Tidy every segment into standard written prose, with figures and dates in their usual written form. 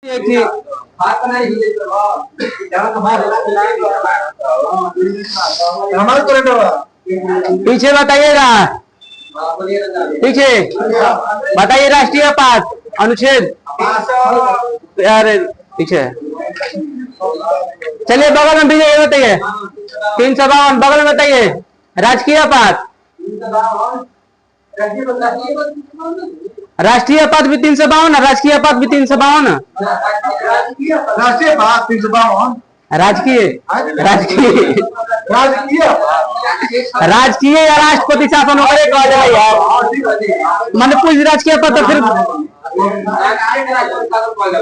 एक थी। पीछे बताइएगा, पीछे बताइए। राष्ट्रीय पाठ अनुच्छेद, अरे पीछे चलिए, बगल में पीछे ये बताइए। 352 बगल में बताइए। राजकीय पाठ, राष्ट्रीय पद भी 352, राजकीय पद भी 352, राष्ट्रीय पाठ 352, राजकीय राजकीय राजकीय या राष्ट्रपति शासन वगैरह कहा जाए यार। मैंने पूछ राजकीय पद तो फिर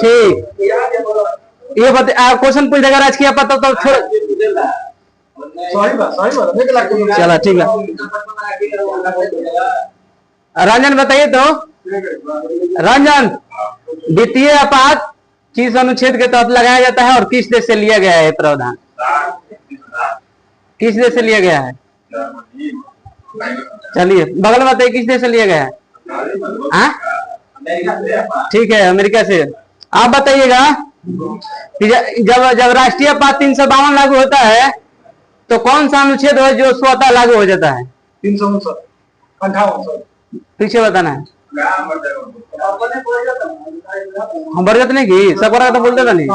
ठीक, ये क्वेश्चन पूछ देगा राजकीय पद तो छोड़। चलो ठीक है। रंजन बताइए तो, रंजन द्वितीय आपात किस अनुच्छेद के तहत लगाया जाता है और किस देश से लिया गया है प्रावधान? किस देश से लिया गया है? चलिए बगल में बताइए, किस देश से लिया गया है? हाँ ठीक है, अमेरिका से। आप बताइएगा कि जब राष्ट्रीय पाठ 352 लागू होता है तो कौन सा अनुच्छेद है जो स्वतः लागू हो जाता है? 358। पीछे बताना है। हम बरगत नहीं की सब तो बोलते था नहीं।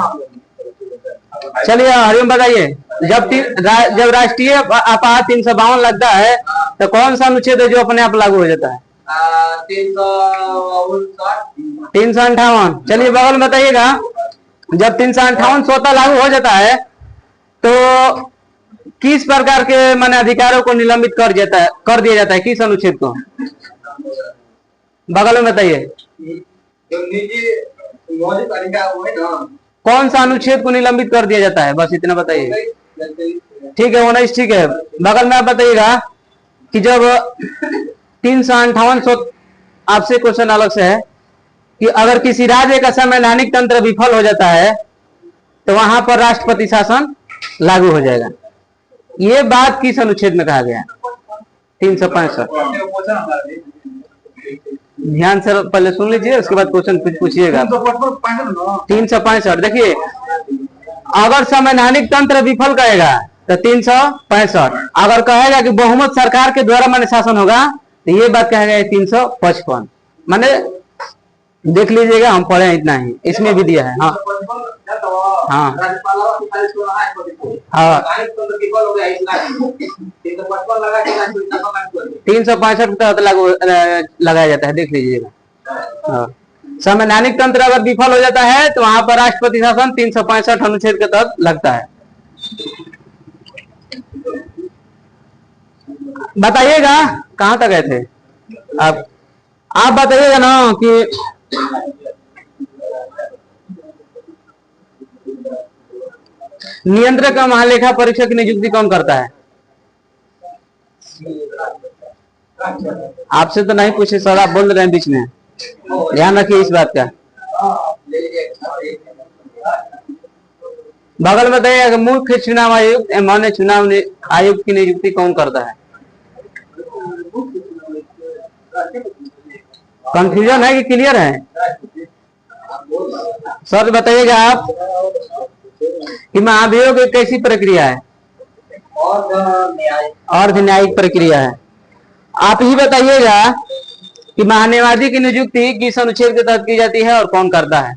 चलिए हरिओम बताइए, जब राष्ट्रीय आपात 352 लगता है तो कौन सा अनुच्छेद है जो अपने आप लागू हो जाता है? 358। चलिए बगल में बताइएगा, जब 358 स्वतः लागू हो जाता है तो किस प्रकार के माने अधिकारों को निलंबित कर दिया जाता है? किस अनुच्छेद को? बगल में बताइए। कौन सा अनुच्छेद को निलंबित कर दिया जाता है? बस इतना बताइए। ठीक है 19, ठीक है। बगल में आप बताइएगा कि जब 358, आपसे क्वेश्चन अलग से है कि अगर किसी राज्य का संवैधानिक तंत्र विफल हो जाता है तो वहां पर राष्ट्रपति शासन लागू हो जाएगा। ये बात किस अनुच्छेद में कहा गया? 365। ध्यान से पहले सुन लीजिए, उसके बाद क्वेश्चन पूछिएगा। 365 देखिए, अगर संवैधानिक तंत्र विफल कहेगा तो 365, अगर कहेगा कि बहुमत सरकार के द्वारा माने शासन होगा तो ये बात कहेगा 355। माने देख लीजिएगा, हम पढ़े हैं इतना ही, इसमें भी दिया है। हाँ हाँ हाँ 365 के तहत लागू लगाया जाता है, देख लीजिएगा। हाँ, संवैधानिक तंत्र अगर विफल हो जाता है तो वहां पर राष्ट्रपति शासन 365 अनुच्छेद के तहत लगता है। बताइएगा कहां तक गए थे आप बताइएगा ना कि नियंत्रक का महालेखा परीक्षक की नियुक्ति कौन करता है? आपसे तो नहीं पूछे सर, आप बोल रहे हैं बीच में, ध्यान रखिए इस बात का। बगल में बताइए, मुख्य चुनाव आयुक्त मान्य चुनाव आयुक्त की नियुक्ति कौन करता है? कंफ्यूजन है कि क्लियर है? सर बताइएगा आप कि महाभियोग एक कैसी प्रक्रिया है? अर्ध न्यायिक प्रक्रिया है। आप ही बताइएगा कि महान्यायवादी की नियुक्ति किस अनुच्छेद के तहत की जाती है और कौन करता है?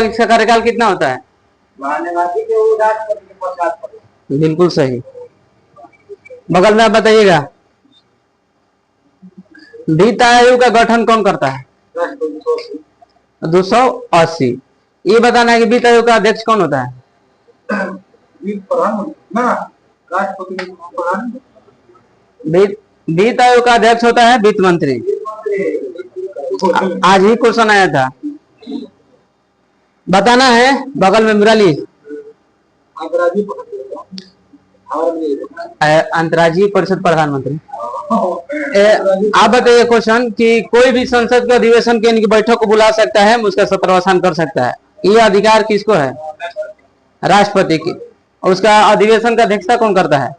इसका कार्यकाल कितना होता है? बिल्कुल सही। बगल में आप बताइएगा, वित्त आयोग का गठन कौन करता है? 280। ये बताना है कि वित्त आयोग का अध्यक्ष कौन होता है? वित्त आयोग का अध्यक्ष होता है वित्त मंत्री। आज ही क्वेश्चन आया था, बताना है। बगल में मुरली, अंतर्राज्यीय परिषद प्रधानमंत्री। आप बताइए क्वेश्चन कि कोई भी संसद के अधिवेशन के इनकी बैठक को बुला सकता है, उसका सत्रावसान कर सकता है। ये अधिकार किसको है? राष्ट्रपति की। और उसका अधिवेशन का अध्यक्षता कौन करता है?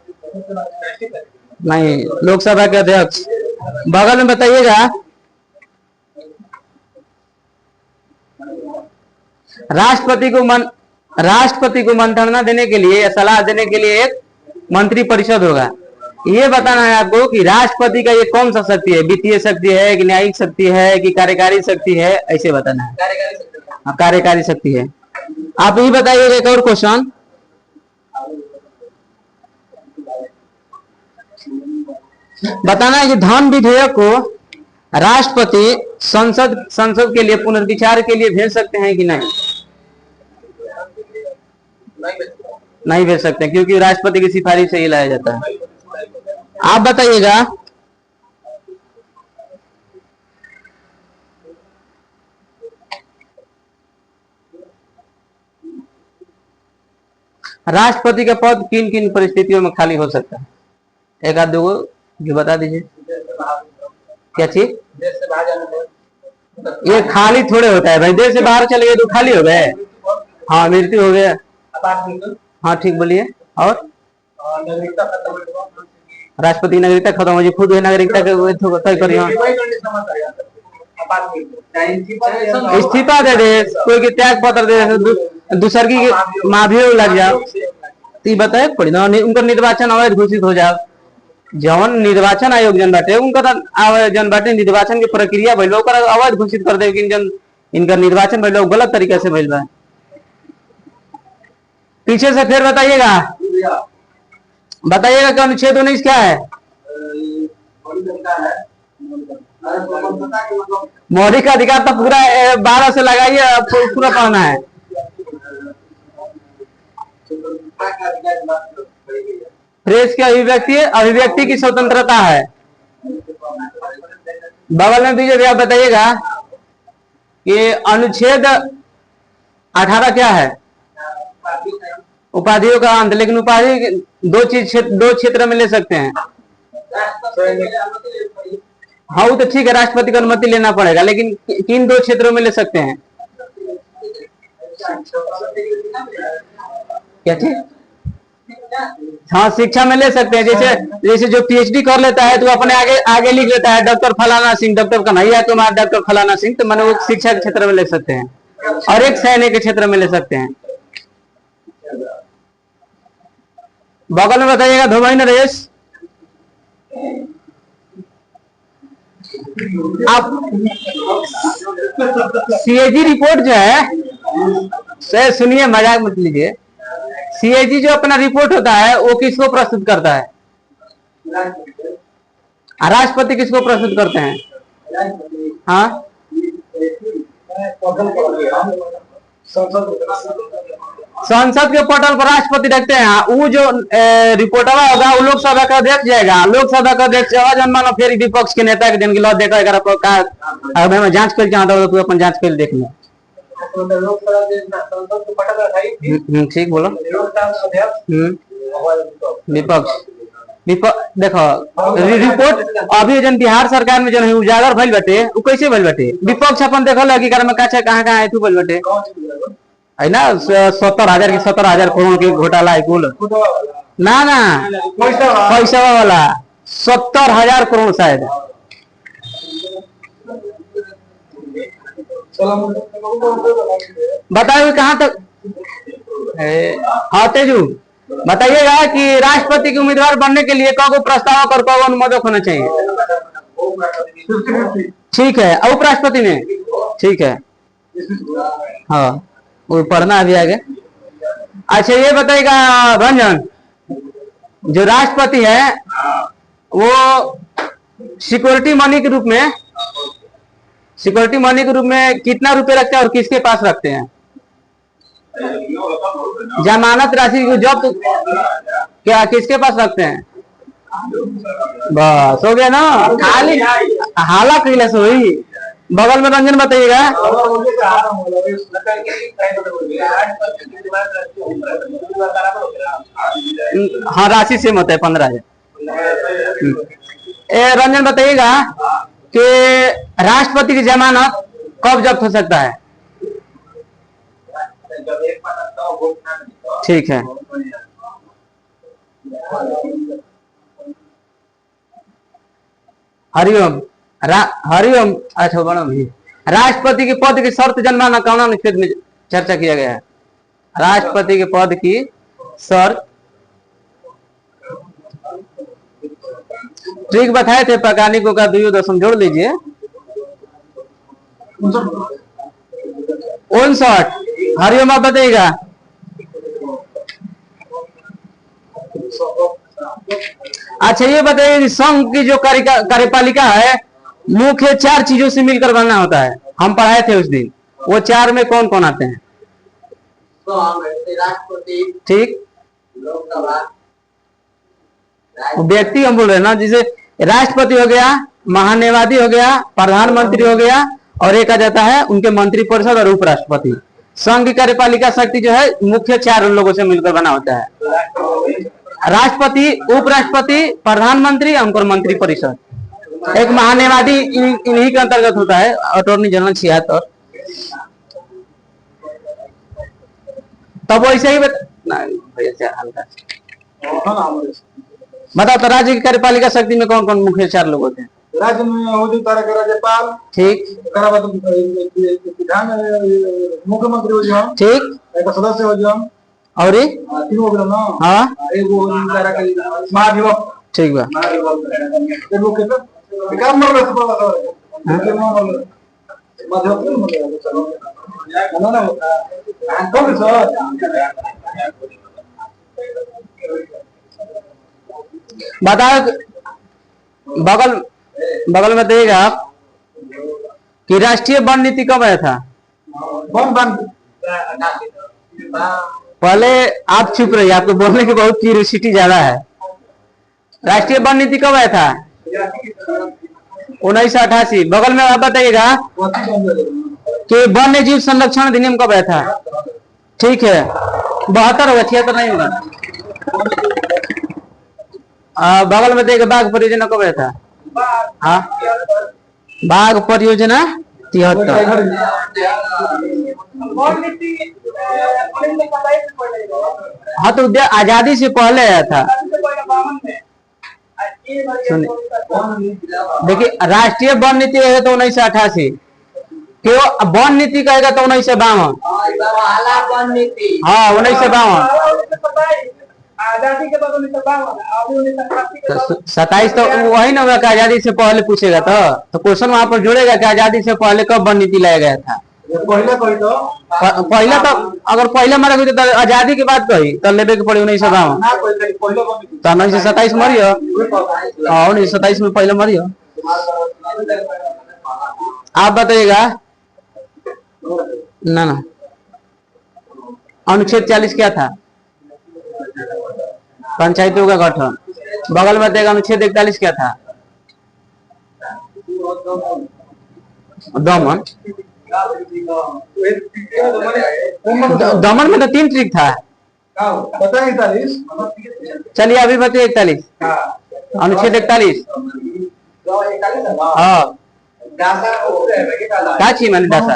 नहीं, लोकसभा के अध्यक्ष। बगल में बताइएगा राष्ट्रपति को मंत्रणा देने के लिए या सलाह देने के लिए एक मंत्री परिषद होगा। ये बताना है आपको कि राष्ट्रपति का ये कौन सा शक्ति है, वित्तीय शक्ति है कि न्यायिक शक्ति है कि कार्यकारी शक्ति है, ऐसे बताना है। कार्यकारी शक्ति है। आप ये बताइएगा एक और क्वेश्चन, बताना है कि धन विधेयक को राष्ट्रपति संसद के लिए पुनर्विचार के लिए भेज सकते हैं कि नहीं? नहीं भेज सकते क्योंकि राष्ट्रपति की सिफारिश से ही लाया जाता है। आप बताइएगा राष्ट्रपति का पद किन किन परिस्थितियों में खाली हो सकता है? एक आध दो जो बता दीजिए। क्या चीज? ये खाली थोड़े होता है भाई, देश से बाहर चले गए तो खाली हो गए। हाँ, मृत्यु हो गया। हाँ ठीक, बोलिए। और राष्ट्रपति नागरिकता खत्म हो जाए, खुद है नागरिकता के तय करिए। इस्तीफा दे दे, कोई के त्याग पत्र दे दे, दूसर की माफी लग जाओ, तो बताए पड़ी ना उनका निर्वाचन अवैध घोषित हो जाओ। जवन निर्वाचन आयोग जन बाटे उनका जन बाटे निर्वाचन की प्रक्रिया भइल बा अवैध घोषित कर दे कि इनका निर्वाचन भइल गलत तरीके से भइल बा। पीछे से फिर बताइएगा कि अनुच्छेद 19 क्या है? मौलिक अधिकार तो पूरा 12 से लगाइए, पूरा पढ़ना है। प्रेस की अभिव्यक्ति की स्वतंत्रता है। बगल में दीजिए, आप बताइएगा कि अनुच्छेद 18 क्या है? उपाधियों का अंत। लेकिन उपाधि दो क्षेत्र में ले सकते हैं। हाँ वो तो ठीक है, राष्ट्रपति को अनुमति लेना पड़ेगा, लेकिन किन दो क्षेत्रों में ले सकते हैं? क्या चीज? हाँ, शिक्षा में ले सकते हैं। जैसे जो पीएचडी कर लेता है तो अपने आगे लिख लेता है डॉक्टर फलाना सिंह, डॉक्टर कन्हैया कुमार, डॉक्टर फलाना सिंह, तो मैंने वो शिक्षा के क्षेत्र में ले सकते हैं। और एक सैनिक के क्षेत्र में ले सकते हैं। बगल में बताइएगा धोबाई नरेश। आप सीएजी रिपोर्ट जो है, सुनिए, मजाक मत लीजिए। सीएजी जो अपना रिपोर्ट होता है वो किसको प्रस्तुत करता है? राष्ट्रपति किसको प्रस्तुत करते हैं? हाँ, संसद के पोर्टल पर राष्ट्रपति रखते हैं। वो जो रिपोर्टर होगा वो लोकसभा का अध्यक्ष जाएगा। लोकसभा का अध्यक्ष मानो फिर विपक्ष के नेता के दिन की लौट देखा जांच कर चाहता हो तो अपन जांच कर देख लो। ठीक बोलो। विपक्ष देखो रिपोर्ट अभी जन बिहार सरकार में जो है उजागर भइल बाटे, वो कैसे भइल बाटे? विपक्ष अपन देखल कि में काछे कहाँ है तू भइल बाटे है ना। 70,000 करोड़ के घोटाला है कुल ना पैसा वाला 70,000 करोड़ शायद। बताइए कहाँ तक। हाँ तेजू, बताइएगा कि राष्ट्रपति के उम्मीदवार बनने के लिए कौन प्रस्तावक और कौन अनुमोदक होना चाहिए? ठीक है, उपराष्ट्रपति में? ठीक है, हाँ वो पढ़ना अभी आगे। अच्छा ये बताइएगा रंजन, जो राष्ट्रपति है वो सिक्योरिटी मनी के रूप में कितना रुपए रखते हैं और किसके पास रखते हैं? जमानत राशि को जब्त क्या किसके पास रखते हैं? बस हो गया ना, खाली हाला कैला से हुई। बगल में रंजन बताइएगा। हाँ राशि सेम होता है 15,000। रंजन बताइएगा कि राष्ट्रपति की जमानत कब जब्त हो सकता है? ठीक है, हरिओम हरिओम। अच्छा बड़ा राष्ट्रपति के पद की शर्त जनगणना कौन अनुच्छेद में चर्चा किया गया है? राष्ट्रपति के पद की शर्त ट्रिक बताए थे पैगानिकों का 2 जोड़ लीजिए। 59। हरिओम आप बताइएगा। अच्छा ये बताइए कि संघ की जो कार्यपालिका है मुख्य 4 चीजों से मिलकर बनना होता है, हम पढ़ाए थे उस दिन। वो 4 में कौन कौन आते हैं? ठीक, व्यक्ति हम बोल रहे हैं ना, जिसे राष्ट्रपति हो गया, महान्यायवादी हो गया, प्रधानमंत्री हो गया, और एक आ जाता है उनके मंत्रिपरिषद और उपराष्ट्रपति। संघ की कार्यपालिका शक्ति जो है मुख्य 4 लोगों से मिलकर बना होता है, राष्ट्रपति, उपराष्ट्रपति, प्रधानमंत्री और उनका मंत्रिपरिषद। एक महान्यायवादी इन्हीं के अंतर्गत होता है, अटॉर्नी जनरल 76। तब वैसे ही बताओ तो राज्य की कार्यपालिका शक्ति में कौन कौन मुख्य 4 लोग होते हैं? राज्य में राज्यपाल, ठीक, मुख्यमंत्री हो जाओ, ठीक, एक सदस्य हो जाओ, और तीन हो गया ना, हाँ महाधिवक्ता, ठीक बा। बताओ बगल में देखिएगा आप कि राष्ट्रीय वन नीति कब आया था? पहले आप चुप रहिए, आपको बोलने की बहुत क्यूरियोसिटी ज्यादा है। राष्ट्रीय वन नीति कब आया था? 1988। बगल में आप बताइएगा कि वन्य जीव संरक्षण अधिनियम कब आया था? ठीक है, 72 होगा, 76 नहीं होगा। बगल में देखिए बाघ परियोजना कब आया था? हाँ, बाघ परियोजना 73। हाँ तो आजादी से पहले आया था। देखिए राष्ट्रीय वन नीति है तो 1988, क्यों वन नीति कहेगा तो 1952। हाँ 1952। आजादी के बाद 27 तो वही ना होगा कि आजादी से पहले पूछेगा तो क्वेश्चन वहां पर जोड़ेगा कि आजादी से पहले कब वन नीति लाया गया था। पहला तो अगर पहले मरा गई तो आजादी के बाद कही तो लेबे के पड़ी 1952। तो 1927 मरियो, 1927 में पहले मरियो। आप बताइएगा ना अनुच्छेद 40 क्या था? पंचायतों का गठन। बगल में देगा अनुच्छेद 41 क्या था? दमन। दमन में तो 3 ट्रिक था। चलिए अभी बताइए 41 अनुच्छेद 41। हाँ क्या चीज मैंने दशा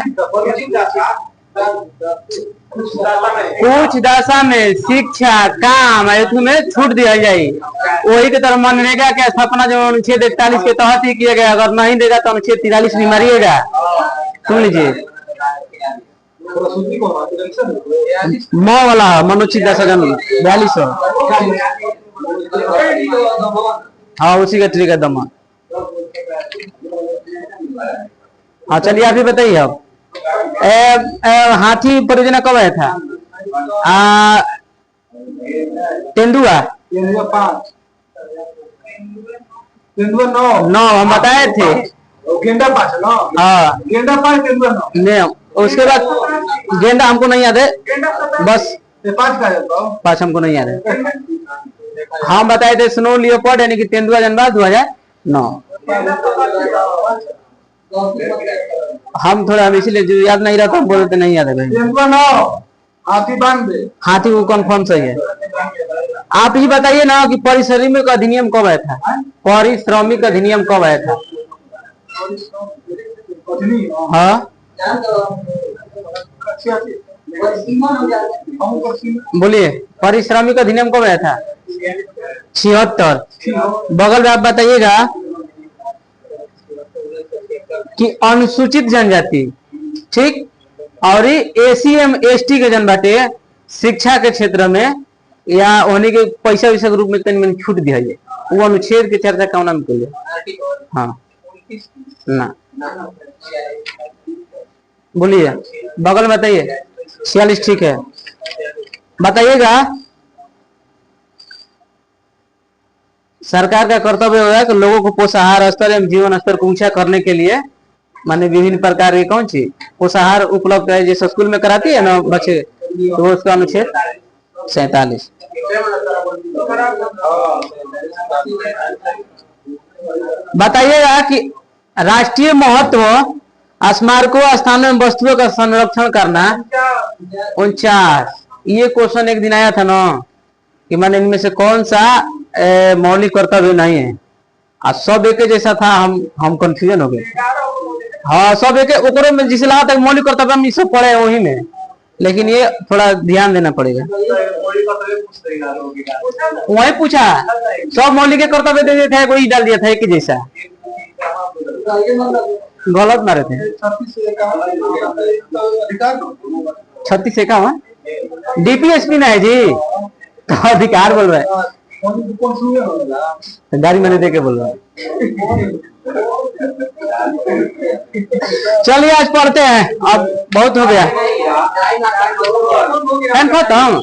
कुछ दशा में शिक्षा काम में छूट दिया जाए, वही के तरफ मनरेगा के स्थापना जो अनुच्छेद 41 के तहत ही किया गया। अगर नहीं देगा तो अनुच्छेद 43 भी मारिएगा। सुन लीजिए मौ वाला मनोचित दशा जन 42। हाँ उसी का ट्रिक है दमा। हाँ चलिए आप ही बताइए। अब हाथी परियोजना कब आया था? तेंदुआ 9 हम बताए थे। गेंडा 5 ना? हाँ गेंडा 5 तेंदुआ 9 नहीं, उसके बाद गेंडा हमको नहीं याद है, बस 5 हमको नहीं याद है। हम बताए थे स्नो लियोपर्ड यानी कि तेंदुआ जनवरी 2009। हम थोड़ा हम इसीलिए जो याद नहीं रहता हम बोलते नहीं याद है भाई। हाथी वो कन्फर्म सही है। आप ही बताइए ना कि पारिश्रमिक अधिनियम कब आया था? पारिश्रमिक अधिनियम कब आया था? हाँ बोलिए पारिश्रमिक अधिनियम कब आया था? 76। बगल में आप बताइएगा कि अनुसूचित जनजाति, ठीक, और एसी एम एसटी के जन बाटे शिक्षा के क्षेत्र में या होने के पैसा वैसा के रूप में तनी मनी छूट दिया है, वो अनुच्छेद के चर्चा कौन नाम के लिए? हाँ ना बोलिए, बगल में बताइए। 46 ठीक है, बताइएगा। सरकार का कर्तव्य होगा कि लोगों को पोषाहार स्तर एवं जीवन स्तर को ऊंचा करने के लिए माने विभिन्न प्रकार की कौन सी पोषाहार उपलब्ध है, जैसे स्कूल में कराती है ना बच्चे, तो उसका अनुच्छेद 47। बताइएगा कि राष्ट्रीय महत्व स्मारकों स्थानों में वस्तुओं का संरक्षण करना 49। ये क्वेश्चन एक दिन आया था ना कि माने इनमें से कौन सा मौलिक कर्तव्य नहीं है, और सब एक जैसा था, हम कंफ्यूजन हो गए। हाँ सब एक ओकरो में जिस लाहा तक मौलिक कर्तव्य हम सब पढ़े वही में, लेकिन ये थोड़ा ध्यान देना पड़ेगा। वही पूछा, सब मौलिक कर्तव्य दे देते हैं, कोई डाल दिया था एक जैसा, गलत मारे थे। 36 डीपीएसपी ना है जी, तो अधिकार बोल रहा है, गाड़ी मैंने देके बोल रहा है। चलिए आज पढ़ते हैं, अब बहुत हो गया, खत्म।